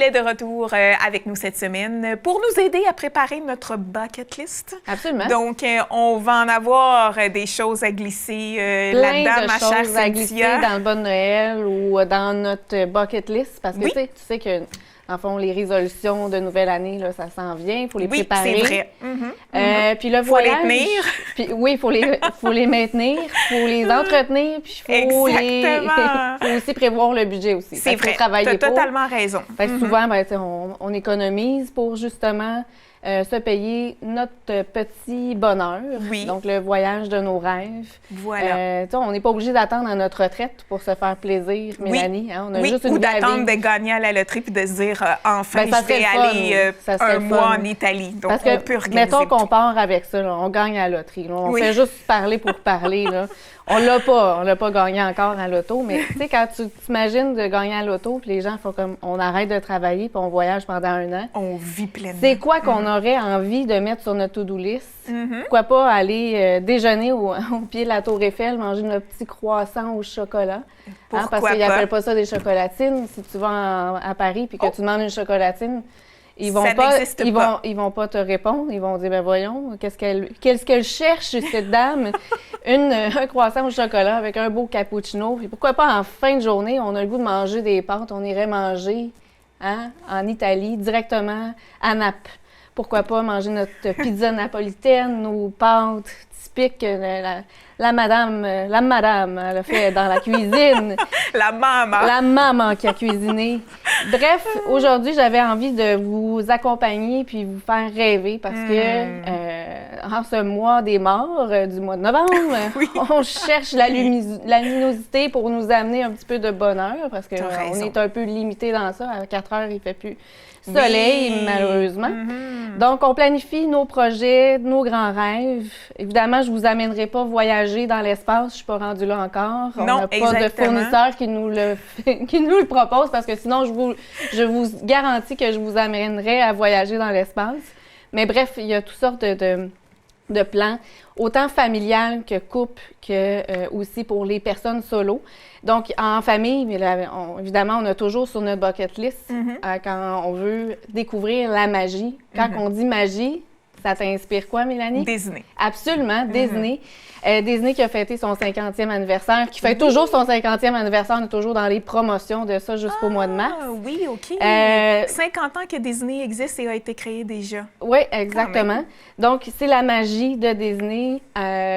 elle est de retour avec nous cette semaine pour nous aider à préparer notre bucket list. Absolument. Donc, on va en avoir des choses à glisser là-dedans, ma chère choses à glisser dans le bon Noël ou dans notre bucket list. Parce que tu sais que, en fond, les résolutions de nouvelle année, là, ça s'en vient. Il faut les préparer. Oui, c'est vrai. Puis le voyage... Faut les tenir. Puis, oui, il faut les maintenir, il faut les entretenir, puis il faut aussi prévoir le budget aussi. C'est vrai, tu as totalement raison. Fait que souvent, on économise pour justement se payer notre petit bonheur, donc le voyage de nos rêves. Voilà. On n'est pas obligé d'attendre à notre retraite pour se faire plaisir, Mélanie. Hein? On a juste une ou d'attendre de gagner à la loterie puis de se dire enfin, je vais aller un mois en Italie. Donc, parce que, on peut organiser. Mettons qu'on part avec ça, là, on gagne à la loterie. Là, on fait juste parler pour parler. Là. On l'a pas gagné encore à l'auto, mais tu sais, quand tu t'imagines de gagner à l'auto, puis les gens font comme, on arrête de travailler, puis on voyage pendant 1 an. On vit pleinement. C'est quoi qu'on aurait envie de mettre sur notre to-do list? Pourquoi pas aller déjeuner au pied de la Tour Eiffel, manger notre petit croissant au chocolat? Parce qu'ils n'appellent pas ça des chocolatines. Si tu vas à Paris puis que tu demandes une chocolatine, ils vont pas te répondre. Ils vont dire, ben voyons, qu'est-ce qu'elle cherche, cette dame? Un croissant au chocolat avec un beau cappuccino. Puis pourquoi pas en fin de journée, on a le goût de manger des pâtes, on irait manger en Italie, directement à Naples. Pourquoi pas manger notre pizza napolitaine, nos pâtes typiques, la madame, elle a fait dans la cuisine. La maman. La maman qui a cuisiné. Bref, aujourd'hui, j'avais envie de vous accompagner puis vous faire rêver parce que en ce mois des morts, du mois de novembre, on cherche la luminosité pour nous amener un petit peu de bonheur parce qu'on est un peu limité dans ça. À 4 heures, il fait plus soleil, malheureusement. Donc, on planifie nos projets, nos grands rêves. Évidemment, je ne vous amènerai pas voyager dans l'espace. Je ne suis pas rendue là encore. On n'a pas de fournisseur qui nous le propose parce que sinon, je vous garantis que je vous amènerai à voyager dans l'espace. Mais bref, il y a toutes sortes de plans, autant familial que couple, que aussi pour les personnes solo. Donc, en famille, évidemment, on a toujours sur notre bucket list quand on veut découvrir la magie. Quand on dit magie, ça t'inspire quoi, Mélanie? Disney. Absolument, Disney. Disney qui a fêté son 50e anniversaire, qui fait toujours son 50e anniversaire. On est toujours dans les promotions de ça jusqu'au mois de mars. Oui, OK. 50 ans que Disney existe et a été créé déjà. Oui, exactement. Donc, c'est la magie de Disney.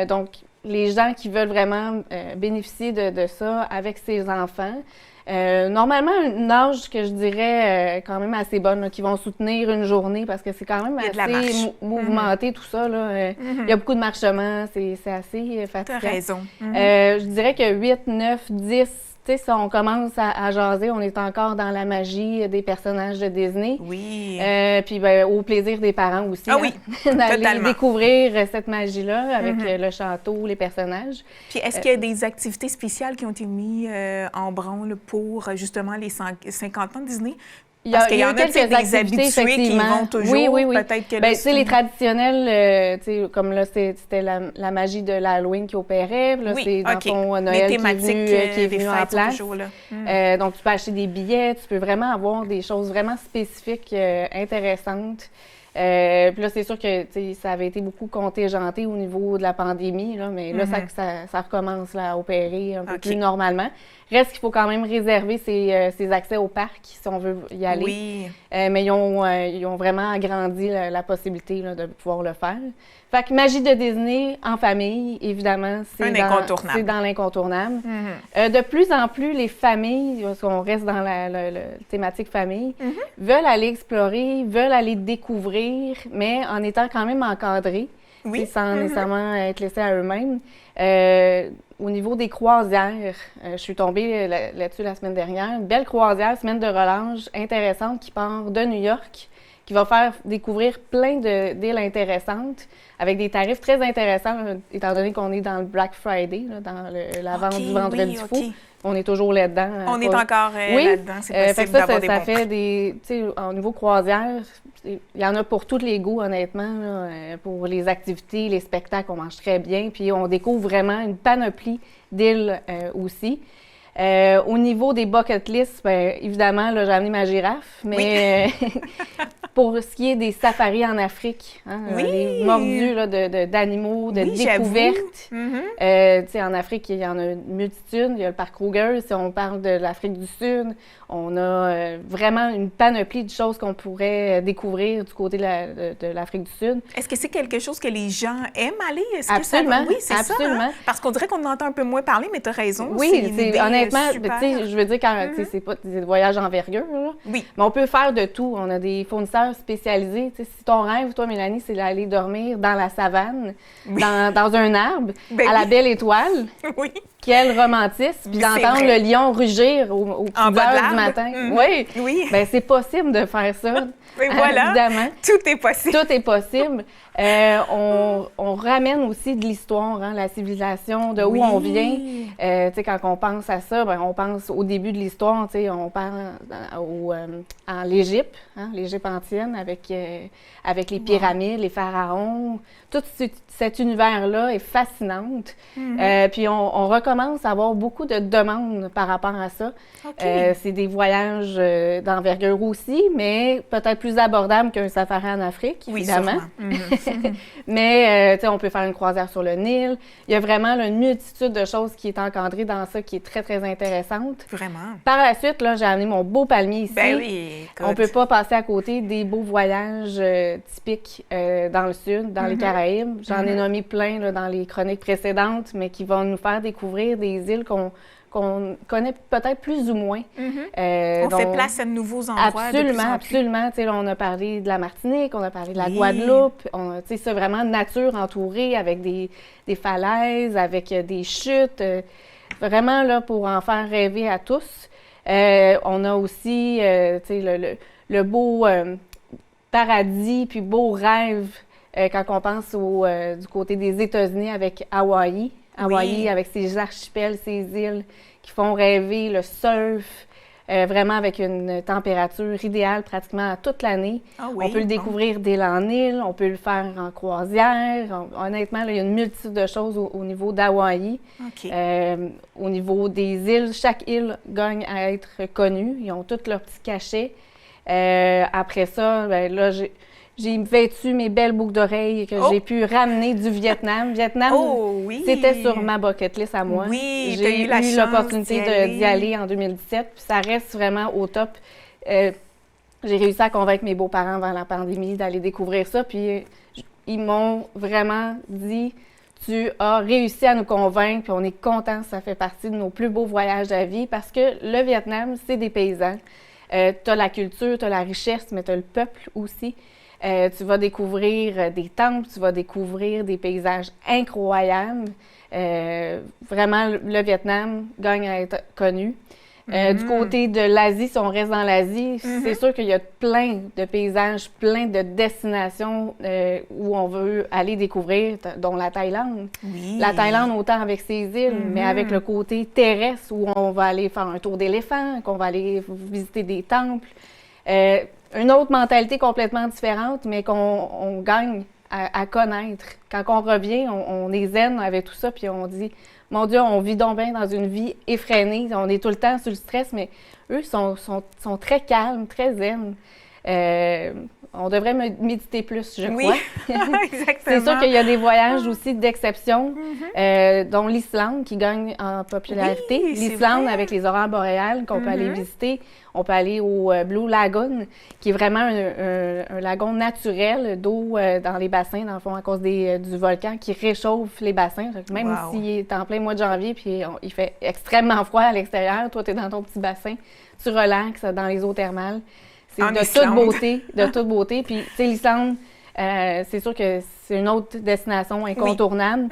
Donc, les gens qui veulent vraiment bénéficier de ça avec ses enfants. Normalement, un âge que je dirais quand même assez bonne, là, qui vont soutenir une journée parce que c'est quand même assez mouvementé tout ça. Là. Il y a beaucoup de marchements, c'est assez fatigant. Tu as raison. Je dirais que 8, 9, 10, tu sais, si on commence à jaser, on est encore dans la magie des personnages de Disney. Oui. Puis au plaisir des parents aussi. Oui, d'aller découvrir cette magie-là avec le château, les personnages. Puis est-ce qu'il y a des activités spéciales qui ont été mises en branle pour justement les 50 ans de Disney? Parce qu'il y en a des habitués qui vont toujours, peut-être que... Bien, tu sais, les traditionnels, tu sais, comme là, c'était la magie de l'Halloween qui opérait. Là, c'est dans ton Noël qui est venu en place. Donc, tu peux acheter des billets, tu peux vraiment avoir des choses vraiment spécifiques, intéressantes. Puis là, c'est sûr que ça avait été beaucoup contingenté au niveau de la pandémie, là, mais là, ça recommence là, à opérer un peu plus normalement. Reste qu'il faut quand même réserver ses accès au parc si on veut y aller. Oui. Mais ils ont vraiment agrandi la possibilité là, de pouvoir le faire. Fait que magie de Disney en famille, évidemment, c'est dans l'incontournable. De plus en plus, les familles, parce qu'on reste dans la thématique famille, veulent aller explorer, veulent aller découvrir, mais en étant quand même encadrés, sans nécessairement être laissés à eux-mêmes. Au niveau des croisières, je suis tombée là-dessus la semaine dernière. Une belle croisière, semaine de relâche intéressante qui part de New York, qui va faire découvrir plein d'îles intéressantes avec des tarifs très intéressants, étant donné qu'on est dans le Black Friday, là, dans la vente du Vendredi fou. On est toujours là-dedans. On est encore là-dedans, c'est possible d'avoir des bons prix. Ça fait tu sais, au niveau croisière, il y en a pour tous les goûts, honnêtement. Là, pour les activités, les spectacles, on mange très bien. Puis on découvre vraiment une panoplie d'îles aussi. Au niveau des bucket lists, bien, évidemment, là, j'ai amené ma girafe, mais pour ce qui est des safaris en Afrique, les mordus là, d'animaux, de découvertes. Tu sais, en Afrique, il y en a une multitude. Il y a le parc Kruger, si on parle de l'Afrique du Sud. On a vraiment une panoplie de choses qu'on pourrait découvrir du côté de l'Afrique du Sud. Est-ce que c'est quelque chose que les gens aiment aller? Absolument. Oui, c'est absolument. Ça. Hein? Parce qu'on dirait qu'on entend un peu moins parler, mais tu as raison. Oui, honnêtement, je veux dire, quand c'est pas des voyages envergure, là, oui. Mais on peut faire de tout. On a des fournisseurs spécialisés. T'sais, si ton rêve, toi, Mélanie, c'est d'aller dormir dans la savane, dans un arbre, à la belle étoile, quel romantisme, puis d'entendre le lion rugir aux petites heures du matin. Oui. Bien, c'est possible de faire ça. Mais voilà, évidemment. Tout est possible. Tout est possible. On ramène aussi de l'histoire, la civilisation, de où on vient. Tu sais, quand on pense à ça, ben, on pense au début de l'histoire, tu sais, on parle en l'Égypte, l'Égypte ancienne, avec les pyramides, les pharaons. Tout cet univers-là est fascinant. Puis on recommence à avoir beaucoup de demandes par rapport à ça. C'est des voyages d'envergure aussi, mais peut-être plus abordables qu'un safari en Afrique, évidemment. Mais on peut faire une croisière sur le Nil. Il y a vraiment là, une multitude de choses qui est encadrée dans ça, qui est très, très intéressante. Vraiment. Par la suite, là, j'ai amené mon beau palmier ici. Ben oui, on ne peut pas passer à côté des beaux voyages typiques dans le Sud, dans les Caraïbes. J'en ai nommé plein là, dans les chroniques précédentes, mais qui vont nous faire découvrir des îles qu'on connaît peut-être plus ou moins. On fait place à de nouveaux endroits. Absolument. Là, on a parlé de la Martinique, on a parlé de la Guadeloupe. C'est vraiment nature entourée avec des falaises, avec des chutes. Vraiment, là, pour en faire rêver à tous. On a aussi le beau paradis, puis beau rêve quand on pense du côté des États-Unis avec Hawaï. Hawaï, avec ses archipels, ses îles qui font rêver, le surf, vraiment avec une température idéale pratiquement toute l'année. On peut le découvrir d'île en île, on peut le faire en croisière. Honnêtement, là, il y a une multitude de choses au niveau d'Hawaï. Au niveau des îles, chaque île gagne à être connue. Ils ont tous leurs petits cachets. Après ça, ben, là, j'ai vêtu mes belles boucles d'oreilles que j'ai pu ramener du Vietnam. C'était sur ma bucket list à moi. J'ai eu l'opportunité d'y aller en 2017, puis ça reste vraiment au top. J'ai réussi à convaincre mes beaux-parents avant la pandémie d'aller découvrir ça, puis ils m'ont vraiment dit « Tu as réussi à nous convaincre, puis on est contents, ça fait partie de nos plus beaux voyages à vie, parce que le Vietnam, c'est des paysans. Tu as la culture, tu as la richesse, mais tu as le peuple aussi. Tu vas découvrir des temples, tu vas découvrir des paysages incroyables. Vraiment, le Vietnam gagne à être connu. Du côté de l'Asie, si on reste dans l'Asie, c'est sûr qu'il y a plein de paysages, plein de destinations où on veut aller découvrir, dont la Thaïlande. La Thaïlande, autant avec ses îles, mais avec le côté terrestre, où on va aller faire un tour d'éléphant, qu'on va aller visiter des temples. Une autre mentalité complètement différente, mais qu'on gagne à connaître. Quand on revient, on est zen avec tout ça, puis on dit « Mon Dieu, on vit donc bien dans une vie effrénée, on est tout le temps sur le stress, mais eux sont très calmes, très zen. » On devrait méditer plus, je crois. Exactement. C'est sûr qu'il y a des voyages aussi d'exception, dont l'Islande qui gagne en popularité. L'Islande avec les aurores boréales qu'on peut aller visiter. On peut aller au Blue Lagoon, qui est vraiment un lagon naturel d'eau dans les bassins, dans le fond, à cause du volcan qui réchauffe les bassins. Même s'il est en plein mois de janvier puis il fait extrêmement froid à l'extérieur, toi, tu es dans ton petit bassin, tu relaxes dans les eaux thermales. C'est de toute beauté. Puis, tu sais, l'Islande, c'est sûr que c'est une autre destination incontournable.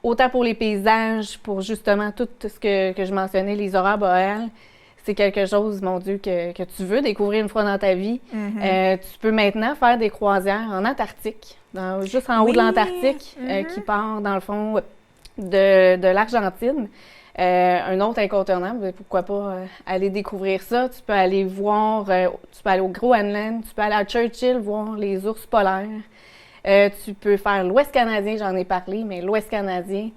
Autant pour les paysages, pour justement tout ce que je mentionnais, les aurores boréales. C'est quelque chose, mon Dieu, que tu veux découvrir une fois dans ta vie. Tu peux maintenant faire des croisières en Antarctique, juste en haut de l'Antarctique, qui part, dans le fond, de l'Argentine. Un autre incontournable, pourquoi pas aller découvrir ça. Tu peux aller voir, tu peux aller au Groenland, tu peux aller à Churchill voir les ours polaires. Tu peux faire l'Ouest canadien, j'en ai parlé, mais l'Ouest canadien,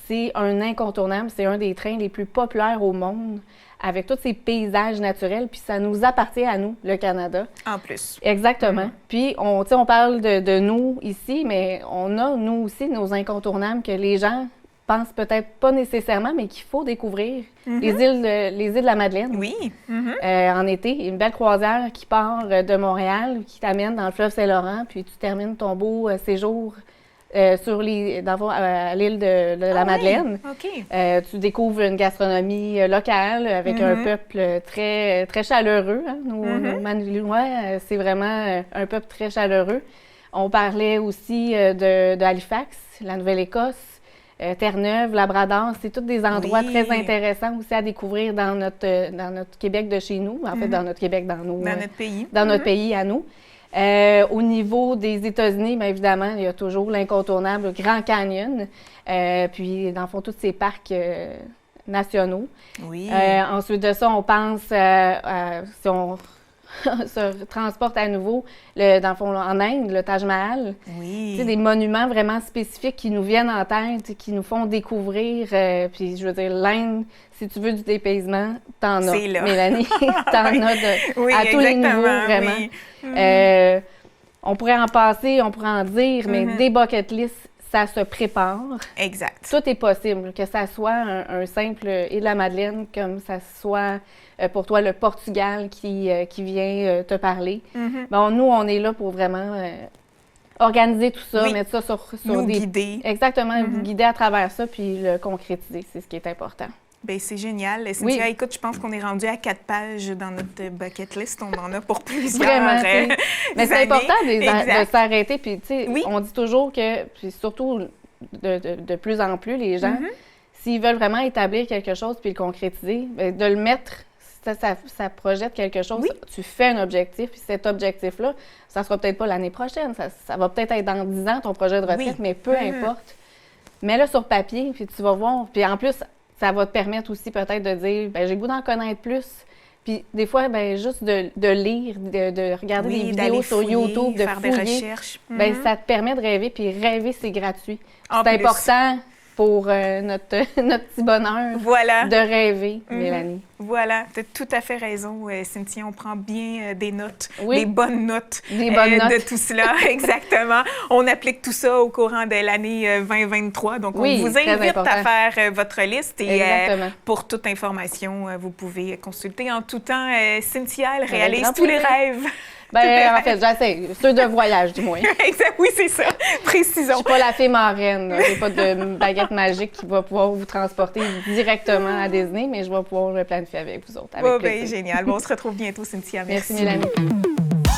c'est un incontournable. C'est un des trains les plus populaires au monde, avec tous ces paysages naturels, puis ça nous appartient à nous, le Canada. En plus. Exactement. Puis, on parle de nous ici, mais on a, nous aussi, nos incontournables que les gens pensent peut-être pas nécessairement, mais qu'il faut découvrir. Les îles de la Madeleine. Oui. En été, une belle croisière qui part de Montréal, qui t'amène dans le fleuve Saint-Laurent, puis tu termines ton beau séjour à l'île de la Madeleine. OK. Tu découvres une gastronomie locale avec un peuple très, très chaleureux. Hein? Nos Manitoulinois, c'est vraiment un peuple très chaleureux. On parlait aussi de Halifax, la Nouvelle-Écosse, Terre-Neuve, Labrador. C'est tous des endroits très intéressants aussi à découvrir dans notre Québec de chez nous. En fait, dans notre Québec, dans notre pays. Dans notre pays à nous. Au niveau des États-Unis, bien évidemment, il y a toujours l'incontournable Grand Canyon, puis dans le fond, tous ces parcs nationaux. Oui. Ensuite de ça, on pense, si on se transporte à nouveau, dans le fond, en Inde, le Taj Mahal. Oui. Tu sais, des monuments vraiment spécifiques qui nous viennent en tête, qui nous font découvrir. Puis, je veux dire, l'Inde, si tu veux du dépaysement, t'en as, c'est là. Mélanie. T'en as à tous les niveaux, vraiment. Oui. On pourrait en passer, on pourrait en dire, mais des bucket lists, ça se prépare. Exact. Tout est possible, que ça soit un simple île de la Madeleine, comme ça soit pour toi le Portugal qui vient te parler. Bon, nous, on est là pour vraiment organiser tout ça, mettre ça sur nous guider. Exactement, vous guider à travers ça, puis le concrétiser, c'est ce qui est important. Bien, c'est génial. Cynthia, écoute, je pense qu'on est rendu à 4 pages dans notre bucket list. On en a pour plusieurs Vraiment, mais c'est important de s'arrêter. Puis, tu sais, oui. on dit toujours que, puis surtout de plus en plus, les gens, s'ils veulent vraiment établir quelque chose puis le concrétiser, bien, de le mettre, ça projette quelque chose. Oui. Tu fais un objectif, puis cet objectif-là, ça sera peut-être pas l'année prochaine. Ça va peut-être être dans 10 ans, ton projet de retraite, mais peu importe. Mets-le sur papier, puis tu vas voir. Puis en plus, ça va te permettre aussi peut-être de dire, bien, j'ai le goût d'en connaître plus. Puis des fois, bien, juste de lire, de regarder des vidéos sur YouTube, de faire fouiller, des recherches. bien, ça te permet de rêver. Puis rêver, c'est gratuit. C'est important pour notre petit bonheur de rêver, Mélanie. Voilà, tu as tout à fait raison, Cynthia. On prend bien des notes, oui. des bonnes notes, de tout cela. Exactement. On applique tout ça au courant de l'année 2023. Donc, on vous invite à faire votre liste. Et pour toute information, vous pouvez consulter en tout temps. Cynthia, elle réalise tous les rêves. Bien, en fait, j'essaie. Ceux de voyage, du moins. Exact, oui, c'est ça. Précisons. Je suis pas la fée marraine. J'ai pas de baguette magique qui va pouvoir vous transporter directement à Disney, mais je vais pouvoir le planifier avec vous autres. Avec plaisir. Bien, génial. Bon, on se retrouve bientôt, Cynthia. Merci Mélanie.